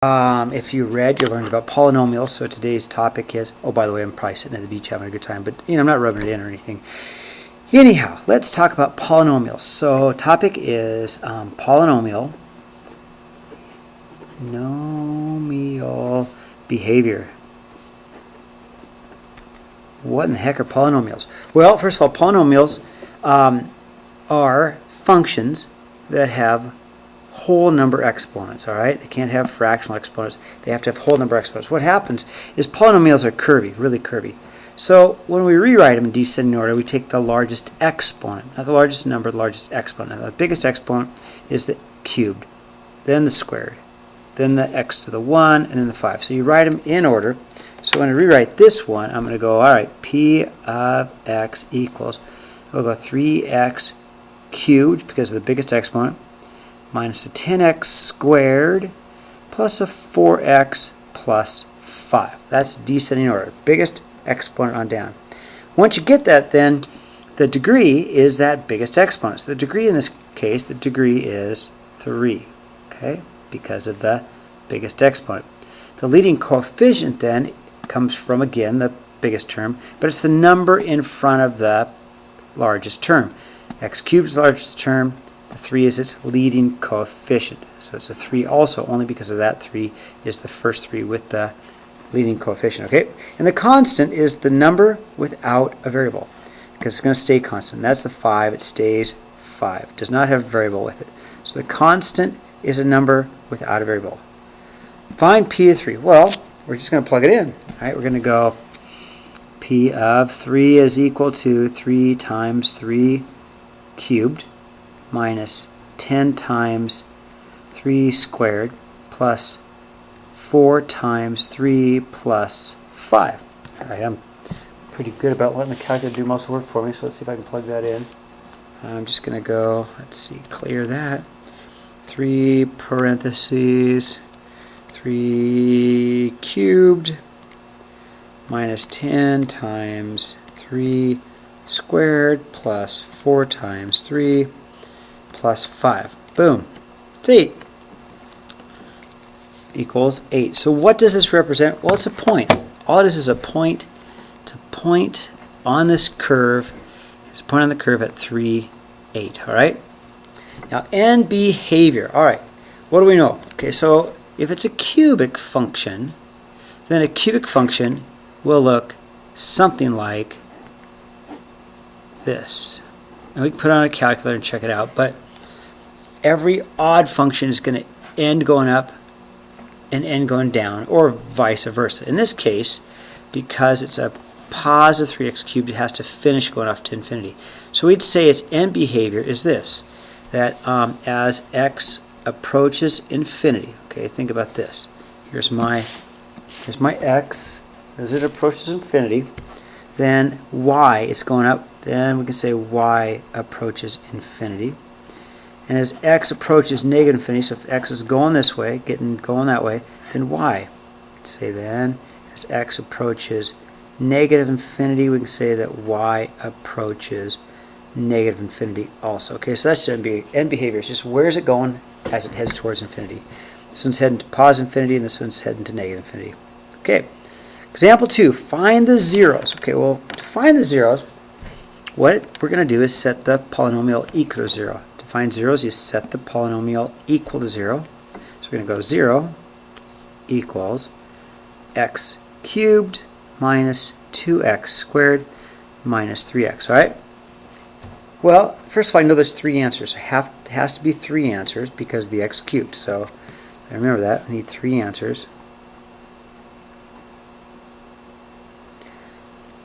If you read, you learned about polynomials. So today's topic is, oh, by the way, I'm probably sitting at the beach having a good time, but I'm not rubbing it in or anything. Anyhow, let's talk about polynomials. So topic is polynomial behavior. What in the heck are polynomials? Well, first of all, polynomials are functions that have whole number exponents, all right? They can't have fractional exponents. They have to have whole number exponents. What happens is polynomials are curvy, really curvy. So when we rewrite them in descending order, we take the largest exponent, not the largest number, the largest exponent. Now, the biggest exponent is the cubed, then the squared, then the x to the 1, and then the 5. So you write them in order. So when I rewrite this one, I'm going to go, all right, p of x equals, we'll go 3x cubed because of the biggest exponent, minus a 10x squared plus a 4x plus 5. That's descending order. Biggest exponent on down. Once you get that, then the degree is that biggest exponent. So the degree in this case, the degree is 3, okay, because of the biggest exponent. The leading coefficient then comes from, again, the biggest term, but it's the number in front of the largest term. X cubed is the largest term. The 3 is its leading coefficient. So it's a 3 also, only because of that 3 is the first 3 with the leading coefficient. Okay? And the constant is the number without a variable, because it's going to stay constant. That's the 5. It stays 5. It does not have a variable with it. So the constant is a number without a variable. Find p of 3. Well, we're just going to plug it in. All right? We're going to go p of 3 is equal to 3 times 3 cubed minus 10 times 3 squared plus 4 times 3 plus 5. All right, I'm pretty good about letting the calculator do most of the work for me, so let's see if I can plug that in. I'm just going to go, let's see, clear that. 3 parentheses, 3 cubed minus 10 times 3 squared plus 4 times 3 plus 5. Boom. It's 8. Equals 8. So what does this represent? Well, it's a point. All it is a point. It's a point on this curve. It's a point on the curve at 3, 8. All right? Now, and behavior. All right. What do we know? Okay, so if it's a cubic function, then a cubic function will look something like this. And we can put it on a calculator and check it out, but every odd function is going to end going up and end going down, or vice versa. In this case, because it's a positive 3x cubed, it has to finish going up to infinity. So we'd say its end behavior is this, that as x approaches infinity, okay, think about this. Here's my x. As it approaches infinity, then y is going up. Then we can say y approaches infinity. And as x approaches negative infinity, so if x is going this way, going that way, then y. Let's say then, as x approaches negative infinity, we can say that y approaches negative infinity also. Okay, so that's end behavior. It's just where is it going as it heads towards infinity. This one's heading to positive infinity, and this one's heading to negative infinity. Okay, example 2, find the zeros. Okay, well, to find the zeros, what we're going to do is set the polynomial equal to 0. To find zeros, you set the polynomial equal to 0. So we're going to go 0 equals x cubed minus 2x squared minus 3x. All right? Well, first of all, I know there's 3 answers. It has to be 3 answers because of the x cubed. So I remember that. I need 3 answers.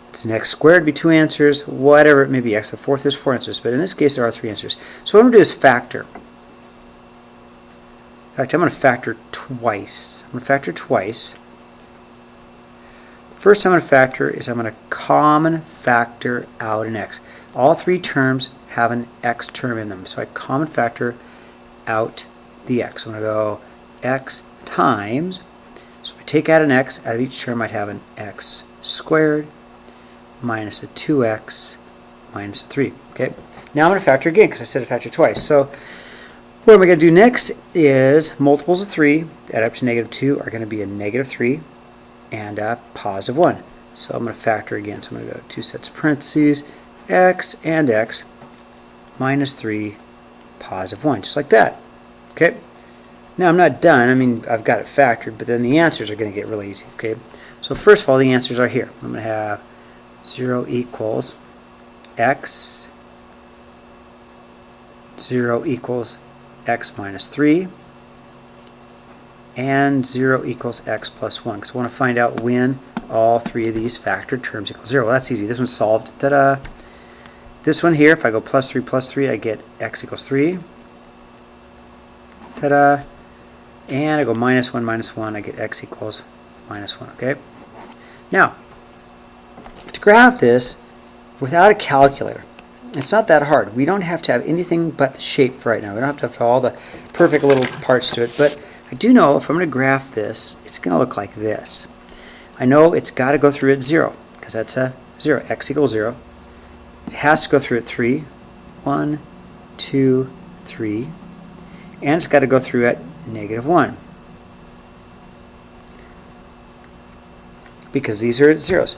It's an x squared, be 2 answers, whatever it may be. X to the 4th is 4 answers, but in this case there are 3 answers. So what I'm going to do is factor. In fact, I'm going to factor twice. I'm going to factor twice. The first time I'm going to factor is I'm going to common factor out an x. All 3 terms have an x term in them, so I common factor out the x. I'm going to go x times, so if I take out an x, out of each term I'd have an x squared minus a 2x minus a 3. Okay. Now I'm going to factor again because I said to factor twice. So What am I going to do next is multiples of 3 add up to negative 2 are going to be a negative 3 and a positive 1. So I'm going to factor again. So I'm going to go 2 sets of parentheses, x and x minus 3 positive 1, just like that. Okay. Now I'm not done. I mean, I've got it factored, but then the answers are going to get really easy. Okay. So first of all, the answers are here. I'm going to have 0 equals x, 0 equals x minus 3, and 0 equals x plus 1, because I want to find out when all three of these factored terms equal 0. Well, that's easy. This one's solved. Ta-da! This one here, if I go plus 3, I get x equals 3. Ta-da! And I go minus 1, I get x equals minus 1. Okay? Now, to graph this without a calculator, it's not that hard. We don't have to have anything but the shape for right now. We don't have to have all the perfect little parts to it. But I do know if I'm going to graph this, it's going to look like this. I know it's got to go through at 0, because that's a 0. X equals 0. It has to go through at 3. 1, 2, 3. And it's got to go through at negative 1. Because these are at zeros.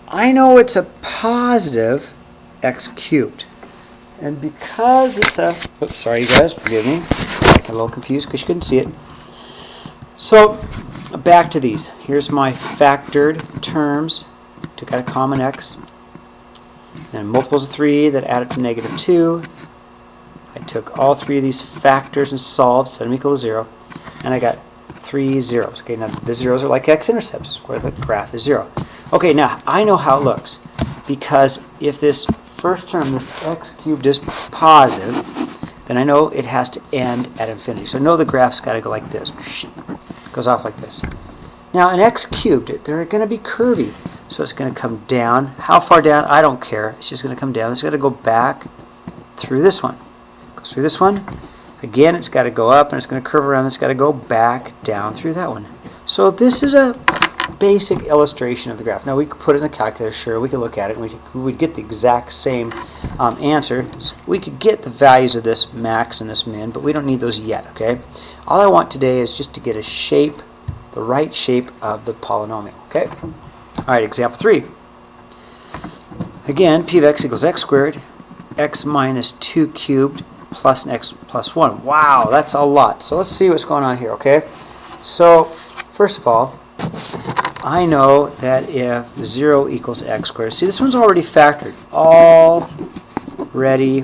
I know it's a positive x cubed. And because it's a, oops, sorry you guys, forgive me. I got a little confused because you couldn't see it. So, back to these. Here's my factored terms. Took out a common x. Then multiples of 3 that add up to negative 2. I took all three of these factors and solved, set them equal to 0. And I got 3 zeros. Okay, now the zeros are like x-intercepts, where the graph is 0. Okay, now I know how it looks. Because if this first term, this x cubed, is positive, then I know it has to end at infinity. So I know the graph's got to go like this. It goes off like this. Now an x cubed, they're going to be curvy. So it's going to come down. How far down? I don't care. It's just going to come down. It's got to go back through this one. Goes through this one. Again, it's got to go up, and it's going to curve around. It's got to go back down through that one. So this is a basic illustration of the graph. Now we could put it in the calculator, sure, we could look at it, and we would get the exact same answer. So we could get the values of this max and this min, but we don't need those yet, okay? All I want today is just to get a shape, the right shape of the polynomial, okay? Alright, example 3. Again, p of x equals x squared, x minus 2 cubed plus an x plus 1. Wow, that's a lot. So let's see what's going on here, okay? So, first of all, I know that if 0 equals x squared, see this one's already factored. Already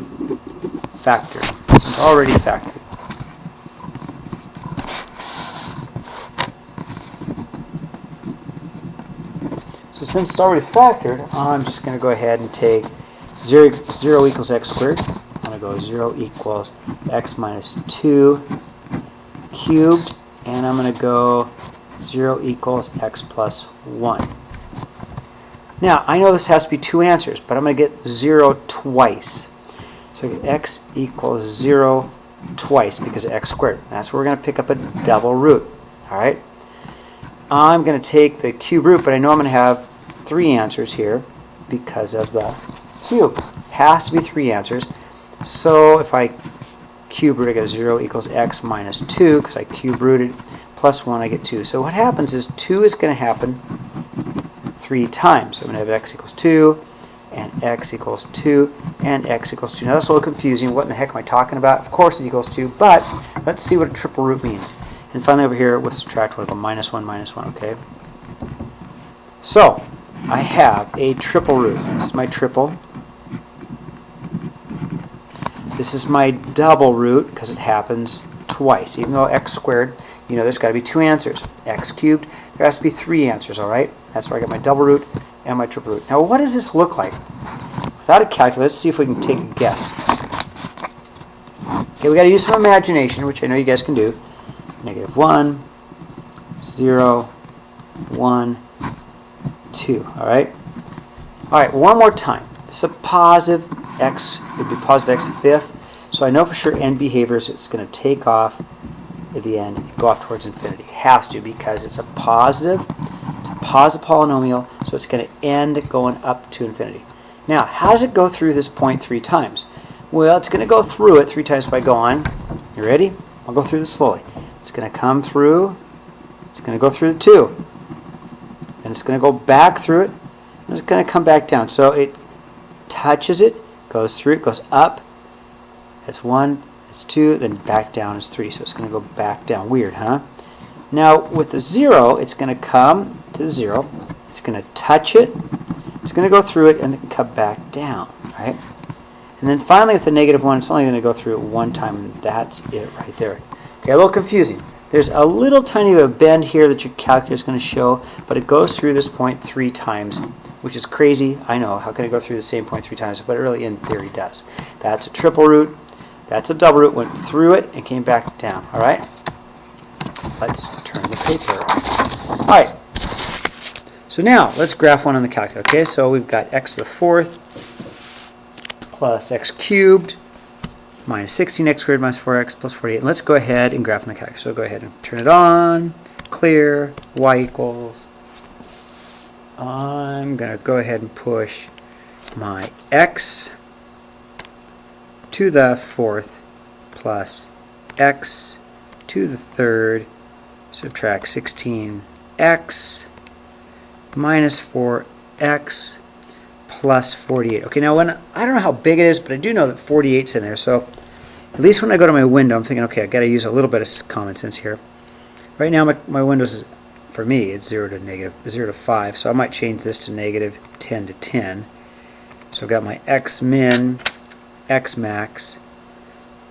factored. This one's already factored. So since it's already factored, I'm just going to go ahead and take 0 equals x squared. I'm going to go 0 equals x minus 2 cubed. And I'm going to go 0 equals x plus 1. Now, I know this has to be two answers, but I'm going to get 0 twice. So I get x equals 0 twice because of x squared. That's where we're going to pick up a double root. All right? I'm going to take the cube root, but I know I'm going to have 3 answers here because of the cube. Has to be 3 answers. So if I cube root, I get 0 equals x minus 2 because I cube rooted, plus 1, I get 2. So what happens is 2 is going to happen 3 times. So I'm going to have x equals 2, and x equals 2, and x equals 2. Now that's a little confusing. What in the heck am I talking about? Of course it equals 2, but let's see what a triple root means. And finally over here, we'll subtract with a minus 1, okay? So, I have a triple root. This is my triple. This is my double root, because it happens twice. Even though x squared, you know there's got to be 2 answers. X cubed, there has to be 3 answers, all right? That's where I get my double root and my triple root. Now, what does this look like? Without a calculator, let's see if we can take a guess. Okay, we got to use some imagination, which I know you guys can do. Negative 1, 0, 1, 2. All right? All right, one more time. This is a positive x. It would be positive x to the fifth. So I know for sure end behaviors, it's going to take off at the end and go off towards infinity. It has to because it's a positive polynomial, so it's going to end going up to infinity. Now, how does it go through this point 3 times? Well, it's going to go through it 3 times by going You ready? I'll go through this slowly. It's going to come through. It's going to go through the 2. Then it's going to go back through it. And it's going to come back down. So it touches it, goes through it, goes up. That's 1, that's 2, then back down is 3. So it's going to go back down. Weird, huh? Now with the 0, it's going to come to the 0. It's going to touch it. It's going to go through it and then come back down, right? And then finally with the -1, it's only going to go through it one time, and that's it right there. Okay, a little confusing. There's a little tiny bit of bend here that your calculator is going to show, but it goes through this point 3 times, which is crazy. I know, how can it go through the same point 3 times? But it really, in theory, does. That's a triple root. That's a double root. Went through it and came back down. All right? Let's turn the paper. All right. So now, let's graph one on the calculator. Okay, so we've got x to the 4th plus x cubed minus 16x squared minus 4x plus 48. And let's go ahead and graph on the calculator. So go ahead and turn it on, clear, y equals. I'm going to go ahead and push my x to the 4th plus x to the 3rd, subtract 16x minus 4x plus 48. Okay, now I don't know how big it is, but I do know that 48's in there. So at least when I go to my window, I'm thinking, okay, I've got to use a little bit of common sense here. Right now, my windows is, for me, it's 0 to 5. So I might change this to -10 to 10. So I've got my x min, x max,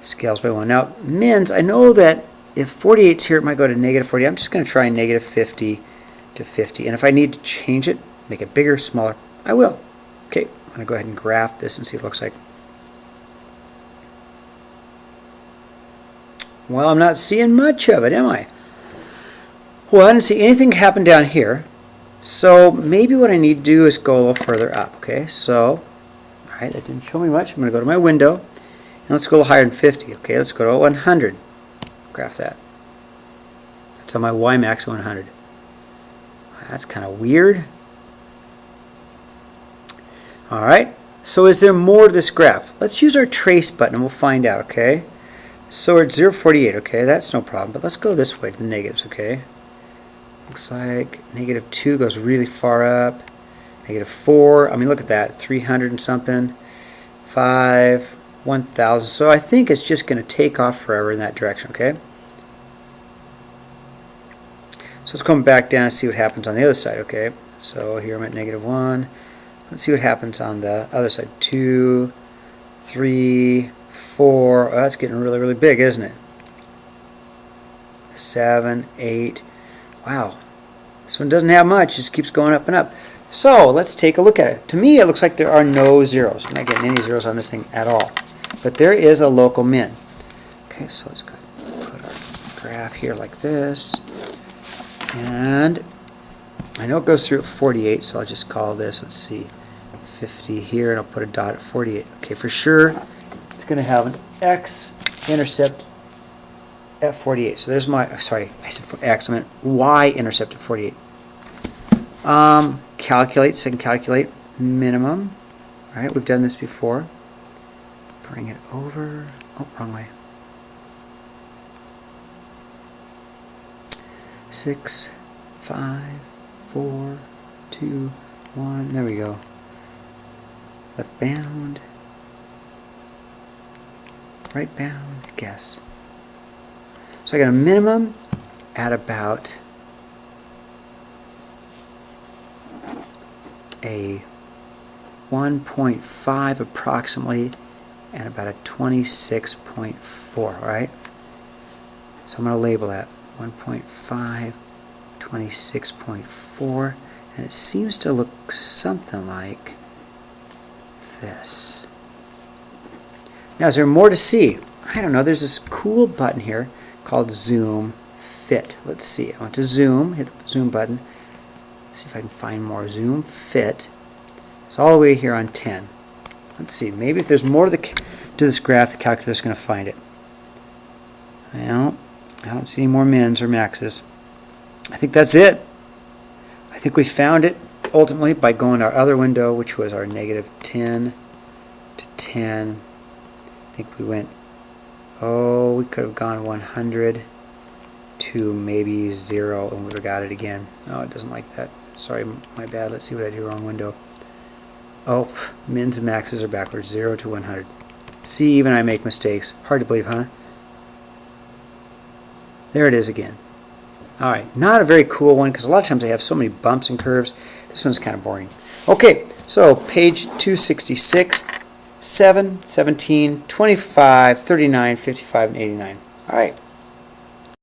scales by 1. Now, mins, I know that if 48's here, it might go to -40. I'm just going to try -50 to 50. And if I need to change it, make it bigger, smaller, I will. Okay, I'm going to go ahead and graph this and see what it looks like. Well, I'm not seeing much of it, am I? Well, I didn't see anything happen down here. So maybe what I need to do is go a little further up. Okay, so, all right, that didn't show me much. I'm going to go to my window, and let's go a little higher than 50. Okay, let's go to 100. Graph that. That's on my y max 100. That's kind of weird. All right, so is there more to this graph? Let's use our trace button and we'll find out, okay? So we're at 0, 48, okay, that's no problem, but let's go this way to the negatives, okay? Looks like -2 goes really far up, -4, I mean, look at that, 300 and something, 5, 1,000, so I think it's just going to take off forever in that direction, okay? So let's come back down and see what happens on the other side, okay? So here I'm at -1. Let's see what happens on the other side. 2, 3, 4. Oh, that's getting really, really big, isn't it? 7, 8. Wow. This one doesn't have much. It just keeps going up and up. So let's take a look at it. To me, it looks like there are no zeros. I'm not getting any zeros on this thing at all. But there is a local min. Okay, so let's go ahead and put our graph here like this. And I know it goes through at 48, so I'll just call this, let's see, 50 here, and I'll put a dot at 48. Okay, for sure, it's going to have an x-intercept at 48. So there's my, sorry, I said for x, I meant y-intercept at 48. Calculate, so I can calculate minimum. All right, we've done this before. Bring it over, oh, wrong way. 6, 5, 4, 2, 1, there we go. Left bound, right bound, guess. So I got a minimum at about a 1.5 approximately, and about a 26.4, all right? So I'm going to label that 1.5, 26.4, and it seems to look something like this. Now, is there more to see? I don't know. There's this cool button here called Zoom Fit. Let's see. I want to zoom, hit the zoom button. See if I can find more. Zoom Fit. It's all the way here on 10. Let's see. Maybe if there's more to this graph, the calculator is going to find it. Well, I don't see any more mins or maxes. I think that's it. I think we found it ultimately by going to our other window, which was our -10 to 10. I think we went Oh, we could have gone 100 to maybe 0 and we would have got it again. Oh, it doesn't like that. Sorry, my bad. Let's see what I do. Wrong window. Oh, mins and maxes are backwards. 0 to 100. See, even I make mistakes. Hard to believe, huh? There it is again. Alright, not a very cool one because a lot of times they have so many bumps and curves. This one's kind of boring. Okay, so page 266, 7, 17, 25, 39, 55, and 89. Alright.